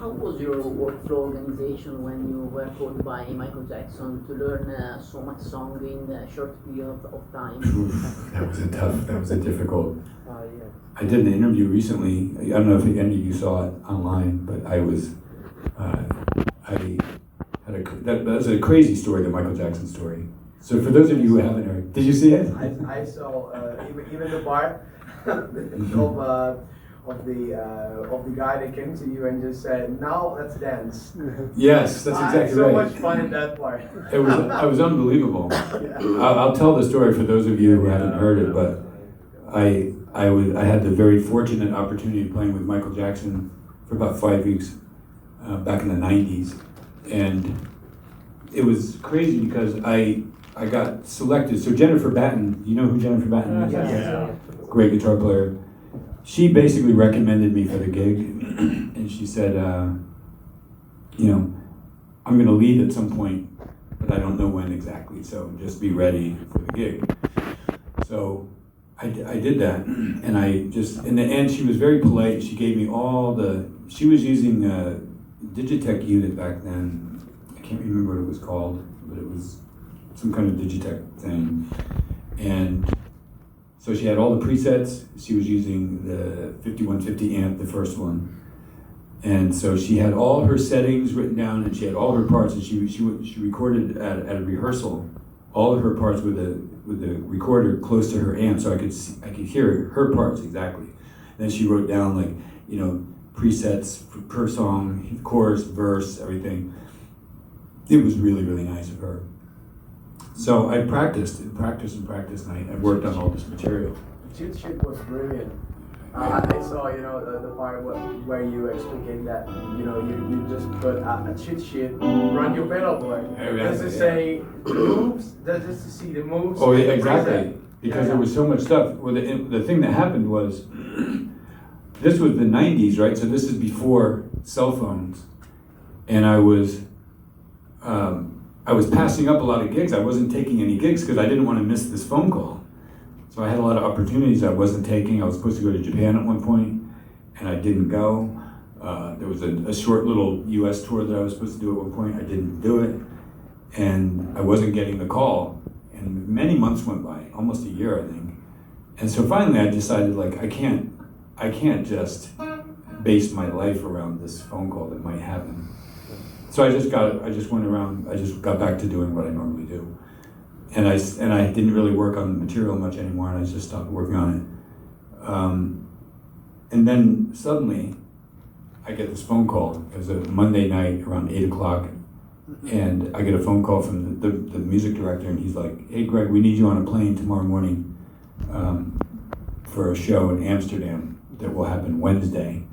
How was your workflow organization when you were called by Michael Jackson to learn so much song in a short period of time? That was a difficult. Yeah. I did an interview recently. I don't know if any of you saw it online, but I was, that was a crazy story, the Michael Jackson story. So for those of you who haven't heard, did you see it? I saw even the part of the guy that came to you and just said, "Now let's dance." Yes, that's exactly I had so right. much fun in that part. It was unbelievable. Yeah. I'll tell the story for those of you who haven't heard it, but I had the very fortunate opportunity of playing with Michael Jackson for about 5 weeks back in the 90s, and it was crazy because I got selected. So Jennifer Batten, you know who Jennifer Batten is? Yeah. Great guitar player. She basically recommended me for the gig, and she said, you know, I'm going to leave at some point, but I don't know when exactly, so just be ready for the gig. So I did that, and in the end, she was very polite. She gave me she was using a Digitech unit back then. I can't remember what it was called, but it was some kind of Digitech thing. And so she had all the presets. She was using the 5150 amp, the first one. And so she had all her settings written down, and she had all her parts, and she recorded at a rehearsal all of her parts with the recorder close to her amp, so I could hear her parts exactly. And then she wrote down, like, you know, presets per song, chorus, verse, everything. It was really, really nice of her. So I practiced, and I worked on all this material. Cheat sheet was brilliant. I saw, you know, the part where you explain that, you know, you just put a cheat sheet, run your pedal board, just to say the moves, just to see the moves. Oh yeah, exactly. Because there was so much stuff. Well, the thing that happened was, this was the 90s, right? So this is before cell phones, and I was passing up a lot of gigs. I wasn't taking any gigs because I didn't want to miss this phone call. So I had a lot of opportunities I wasn't taking. I was supposed to go to Japan at one point, and I didn't go. There was a short little US tour that I was supposed to do at one point. I didn't do it, and I wasn't getting the call. And many months went by, almost a year, I think. And so finally I decided, like, I can't just base my life around this phone call that might happen. So I just got back to doing what I normally do. And I didn't really work on the material much anymore, and I just stopped working on it. And then suddenly, I get this phone call. It was a Monday night around 8 o'clock, and I get a phone call from the music director, and he's like, "Hey Greg, we need you on a plane tomorrow morning for a show in Amsterdam that will happen Wednesday."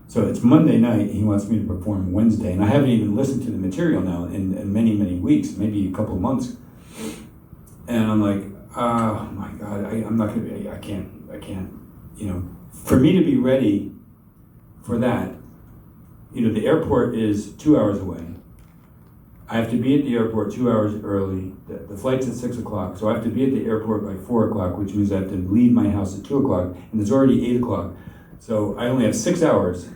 So it's Monday night, he wants me to perform Wednesday, and I haven't even listened to the material now in many, many weeks, maybe a couple of months. And I'm like, oh my God, I'm not gonna be, I can't, you know. For me to be ready for that, you know, the airport is 2 hours away. I have to be at the airport 2 hours early. The flight's at 6 o'clock, so I have to be at the airport by 4 o'clock, which means I have to leave my house at 2 o'clock, and it's already 8 o'clock. So I only have 6 hours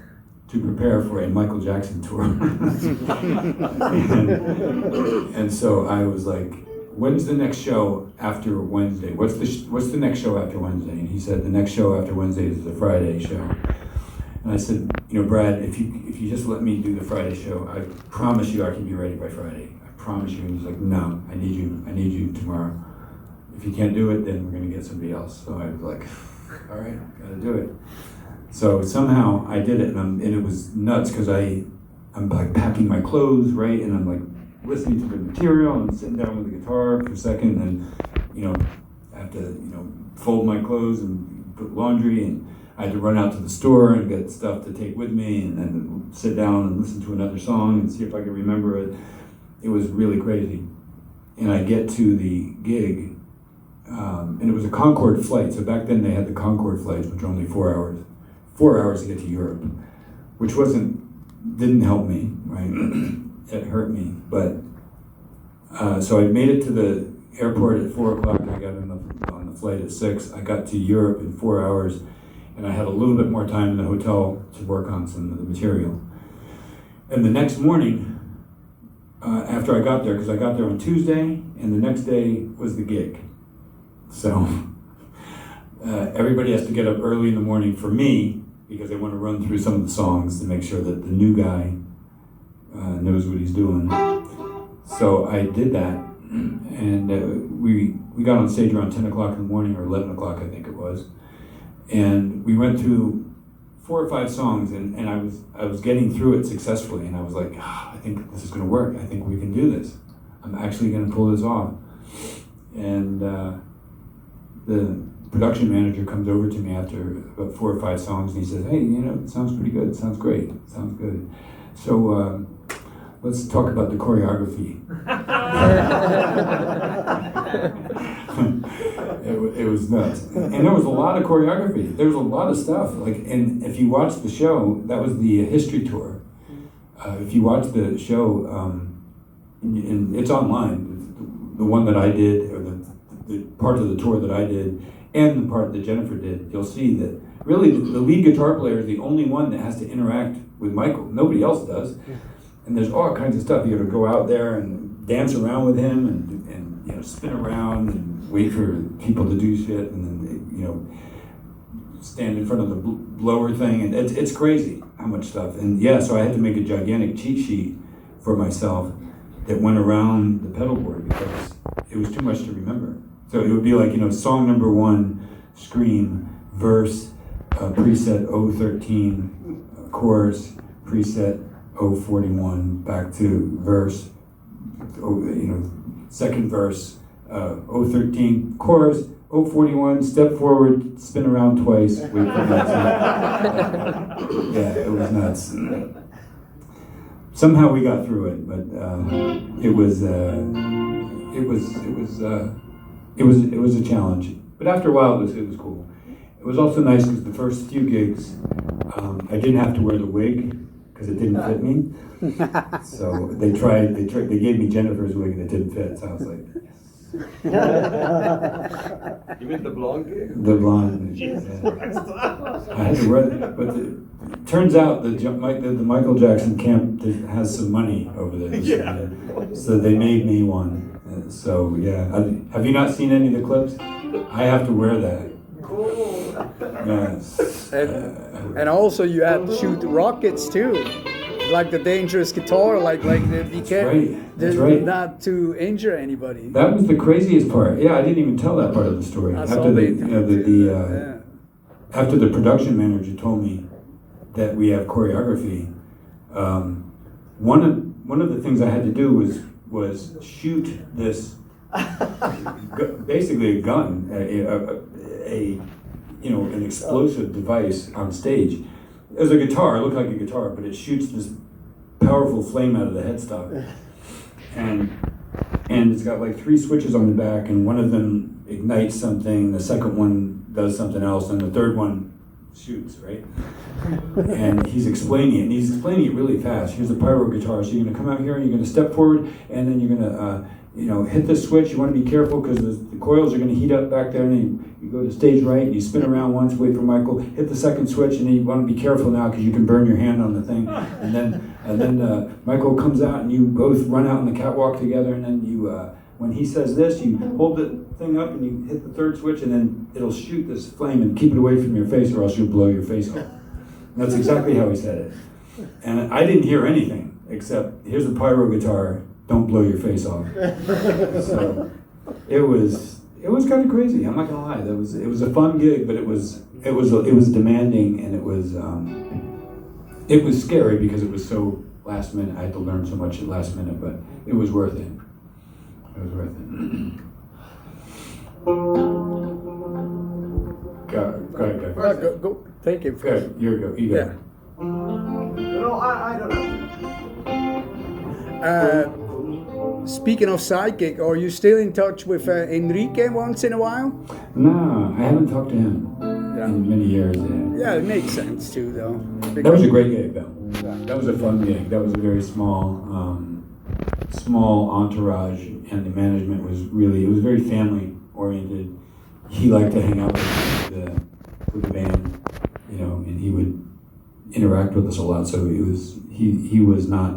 to prepare for a Michael Jackson tour. and so I was like, when's the next show after Wednesday? What's the next show after Wednesday? And he said, the next show after Wednesday is the Friday show. And I said, you know, Brad, if you just let me do the Friday show, I promise you I can be ready by Friday. I promise you. And he's like, no, I need you tomorrow. If you can't do it, then we're gonna get somebody else. So I was like, all right, gotta do it. So somehow I did it, and it was nuts because I'm like packing my clothes, right, and I'm like listening to the material and sitting down with the guitar for a second, and you know, I have to, you know, fold my clothes and put laundry, and I had to run out to the store and get stuff to take with me, and then sit down and listen to another song and see if I could remember it. It was really crazy. And I get to the gig, and it was a Concorde flight. So back then they had the Concorde flights, which were only 4 hours. 4 hours to get to Europe, which didn't help me, right? It hurt me, but so I made it to the airport at 4 o'clock. I got on the flight at 6. I got to Europe in 4 hours, and I had a little bit more time in the hotel to work on some of the material. And the next morning, after I got there, because I got there on Tuesday, and the next day was the gig. So everybody has to get up early in the morning for me, because they want to run through some of the songs to make sure that the new guy knows what he's doing. So I did that, and we got on stage around 10 o'clock in the morning, or 11 o'clock I think it was, and we went through 4 or 5 songs, and I was getting through it successfully, and I was like, I think this is going to work. I think we can do this. I'm actually going to pull this off. And the production manager comes over to me after about 4 or 5 songs, and he says, hey, it sounds pretty good. It sounds great. It sounds good. So let's talk about the choreography. It was nuts. And there was a lot of choreography. There was a lot of stuff. And if you watch the show, that was the history tour. If you watch the show, and it's online, the one that I did, or the part of the tour that I did, and the part that Jennifer did, you'll see that really the lead guitar player is the only one that has to interact with Michael. Nobody else does. And there's all kinds of stuff. You got to go out there and dance around with him, and spin around and wait for people to do shit, and then stand in front of the blower thing, and it's crazy how much stuff. And so I had to make a gigantic cheat sheet for myself that went around the pedal board because it was too much to remember. So it would be like song number 1, scream, verse, preset 013, chorus, preset 041, back to verse, second verse, 013, chorus, 041, step forward, spin around twice, wait for that. Yeah, it was nuts. Somehow we got through it, but it was a challenge. But after a while, it was cool. It was also nice because the first few gigs, I didn't have to wear the wig because it didn't fit me. So they gave me Jennifer's wig and it didn't fit. So I was like, yes. You mean the blonde gig? The blonde. Yeah. I had to wear it, but it turns out the Michael Jackson camp has some money over there. Yeah. So they made me one. So yeah, have you not seen any of the clips? I have to wear that. Cool. Yes. And also you have to shoot rockets too, like the dangerous guitar, be careful, That's right. not to injure anybody. That was the craziest part. Yeah, I didn't even tell that part of the story. After the production manager told me that we have choreography, one of the things I had to do was shoot this basically a gun, an explosive device on stage. As a guitar, it looked like a guitar, but it shoots this powerful flame out of the headstock, and it's got like 3 switches on the back, and one of them ignites something, the second one does something else, and the third one shoots, right? And he's explaining it, and he's explaining it really fast. Here's the pyro guitar, so you're going to come out here and you're going to step forward, and then you're going to hit this switch. You want to be careful because the coils are going to heat up back there, and you go to stage right, and you spin around once, wait for Michael, hit the second switch, and then you want to be careful now because you can burn your hand on the thing. And then Michael comes out, and you both run out on the catwalk together, and then you, when he says this, you hold the thing up, and you hit the third switch, and then it'll shoot this flame, and keep it away from your face, or else you'll blow your face off. And that's exactly how he said it. And I didn't hear anything, except, here's a pyro guitar, don't blow your face off. So it was kind of crazy. I'm not gonna lie. It was a fun gig, but it was demanding, and it was scary because it was so last minute. I had to learn so much at last minute, but it was worth it. It was worth it. Go ahead. Go. Thank you. Good. You go. You go. Yeah. I don't know. Speaking of sidekick, are you still in touch with Enrique once in a while? No, I haven't talked to him in many years. Yeah, it makes sense too, though. That was a great gig, though. That was a fun gig. That was a very small entourage, and the management was very family oriented. He liked to hang out with the band, and he would interact with us a lot. So he he was not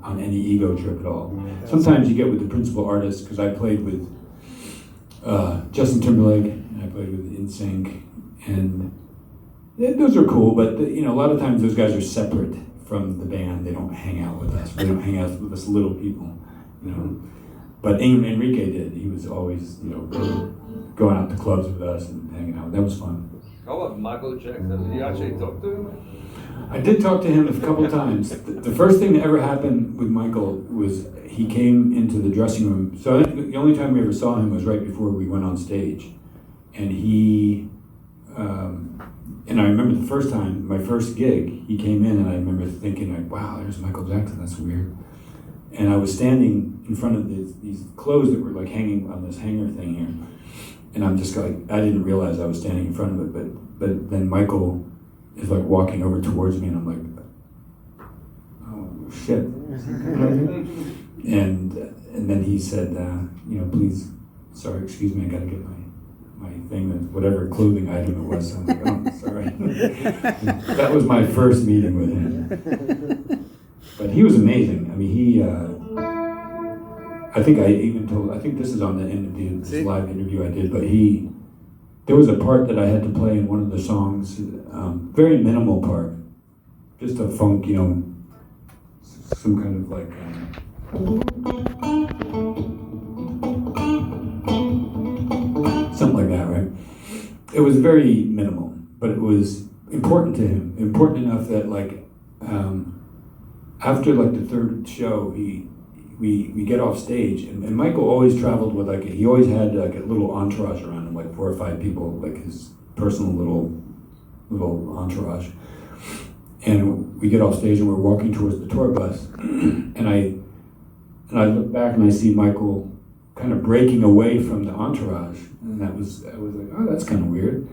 on any ego trip at all. Sometimes you get with the principal artists, because I played with Justin Timberlake, and I played with NSYNC, and those are cool, but a lot of times those guys are separate from the band. They don't hang out with us. They don't hang out with us little people, But Enrique did. He was always, going out to clubs with us and hanging out. That was fun. How about Michael Jackson? Did you actually talk to him? I did talk to him a couple times. The first thing that ever happened with Michael was he came into the dressing room. So I think the only time we ever saw him was right before we went on stage. And and I remember the first time, my first gig, he came in and I remember thinking, wow, there's Michael Jackson, that's weird. And I was standing in front of these clothes that were like hanging on this hanger thing here. And I'm just like, I didn't realize I was standing in front of it, but then Michael is like walking over towards me and I'm like, oh shit. and then he said, please, sorry, excuse me, I gotta get my thing, whatever clothing item it was. So I'm like, oh, sorry. That was my first meeting with him. But he was amazing. I mean, I think this is on the end of this live interview I did, but there was a part that I had to play in one of the songs, very minimal part, just a funk, some kind of like, something like that, right? It was very minimal, but it was important to him, important enough that like, after like the third show, we get off stage, and Michael always traveled with he always had like a little entourage around him, like 4 or 5 people, like his personal little entourage. And we get off stage and we're walking towards the tour bus, and I look back and I see Michael kind of breaking away from the entourage, and I was like, oh, that's kind of weird.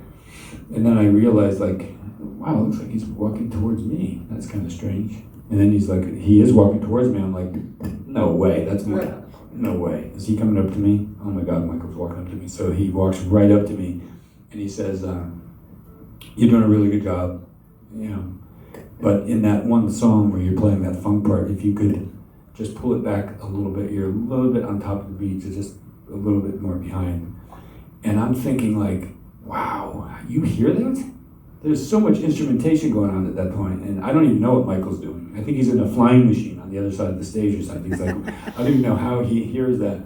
And then I realized like, wow, it looks like he's walking towards me. That's kind of strange. And then he's like, he is walking towards me. I'm like, no way, no way. Is he coming up to me? Oh my God, Michael's walking up to me. So he walks right up to me and he says, you're doing a really good job, But in that one song where you're playing that funk part, if you could just pull it back a little bit, you're a little bit on top of the beat, you're just a little bit more behind. And I'm thinking like, wow, you hear that? There's so much instrumentation going on at that point, and I don't even know what Michael's doing. I think he's in a flying machine on the other side of the stage or something. He's like, I don't even know how he hears that,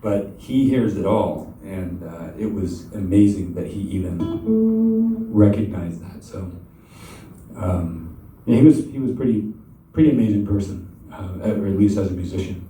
but he hears it all, and it was amazing that he even recognized that. So, he was pretty amazing person, or at least as a musician.